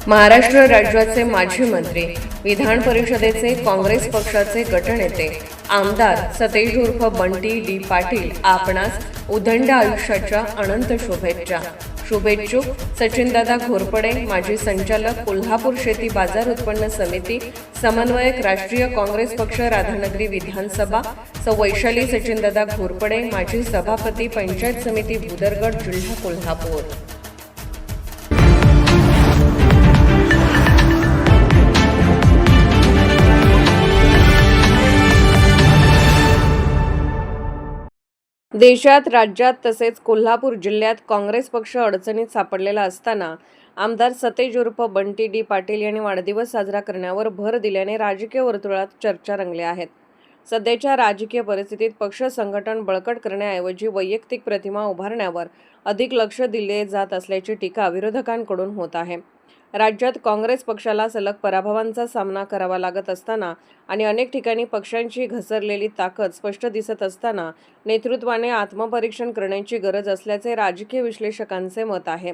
महाराष्ट्र राज्याचे माजी मंत्री, विधान परिषदेचे काँग्रेस पक्षाचे गटनेते आमदार सतेज उर्फ बंटी डी पाटील आपणास उदंड आयुष्याच्या अनंत शुभेच्छा. शुभेच्छुक सचिनदादा घोरपडे, माजी संचालक कोल्हापूर शेती बाजार उत्पन्न समिती, समन्वयक राष्ट्रीय काँग्रेस पक्ष राधानगरी विधानसभा, सौ वैशाली सचिनदादा घोरपडे, माजी सभापती पंचायत समिती भुदरगड, जिल्हा कोल्हापूर. देशात, राज्यात तसेच कोल्हापूर जिल्ह्यात काँग्रेस पक्ष अडचणीत सापडलेला असताना आमदार सतेज उर्फ बंटी डी पाटील यांनी वाढदिवस साजरा करण्यावर भर दिल्याने राजकीय वर्तुळात चर्चा रंगल्या आहेत. सध्याच्या राजकीय परिस्थितीत पक्ष संघटन बळकट करण्याऐवजी वैयक्तिक प्रतिमा उभारण्यावर अधिक लक्ष दिले जात असल्याची टीका विरोधकांकडून होत आहे. राज्यात काँग्रेस पक्षाला सलग पराभवांचा सामना करावा लागत असताना आणि अनेक ठिकाणी पक्षांची घसरलेली ताकद स्पष्ट दिसत असताना नेतृत्वाने आत्मपरीक्षण करण्याची गरज असल्याचे राजकीय विश्लेषकांचे मत आहे.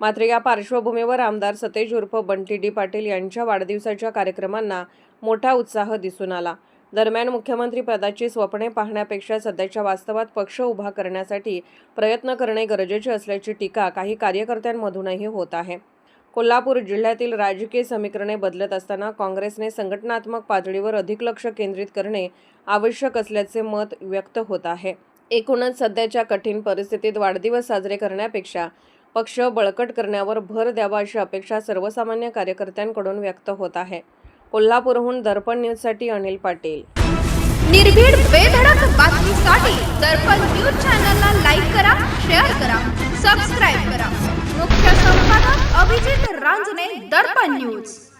मात्र या पार्श्वभूमीवर आमदार सतेज उर्फ बंटी डी पाटील यांच्या वाढदिवसाच्या कार्यक्रमांना मोठा उत्साह दिसून आला. दरम्यान मुख्यमंत्री पदाची स्वप्ने पाहण्यापेक्षा सध्याच्या वास्तवात पक्ष उभा करण्यासाठी प्रयत्न करणे गरजेचे असल्याची टीका काही कार्यकर्त्यांमधूनही होत आहे. कोल्हापूर जिल्ह्यातील राजकीय समीकरणे बदलत असताना काँग्रेसने संघटनात्मक पातळीवर अधिक लक्ष केंद्रित करणे आवश्यक असल्याचे मत व्यक्त होत आहे. एकूणच सध्याच्या कठीण परिस्थितीत वाढदिवस साजरे करण्यापेक्षा पक्ष बळकट करण्यावर भर द्यावा अशी अपेक्षा सर्वसामान्य कार्यकर्त्यांकडून व्यक्त होत आहे. कोल्हापूरहून दर्पण न्यूजसाठी अनिल पाटील. निर्भीड बेधडक बातमीसाठी दर्पण न्यूज चॅनलला लाईक करा, शेअर करा, सबस्क्राईब करा. मुख्य संपादक अभिजित रांजणे, दर्पण न्यूज.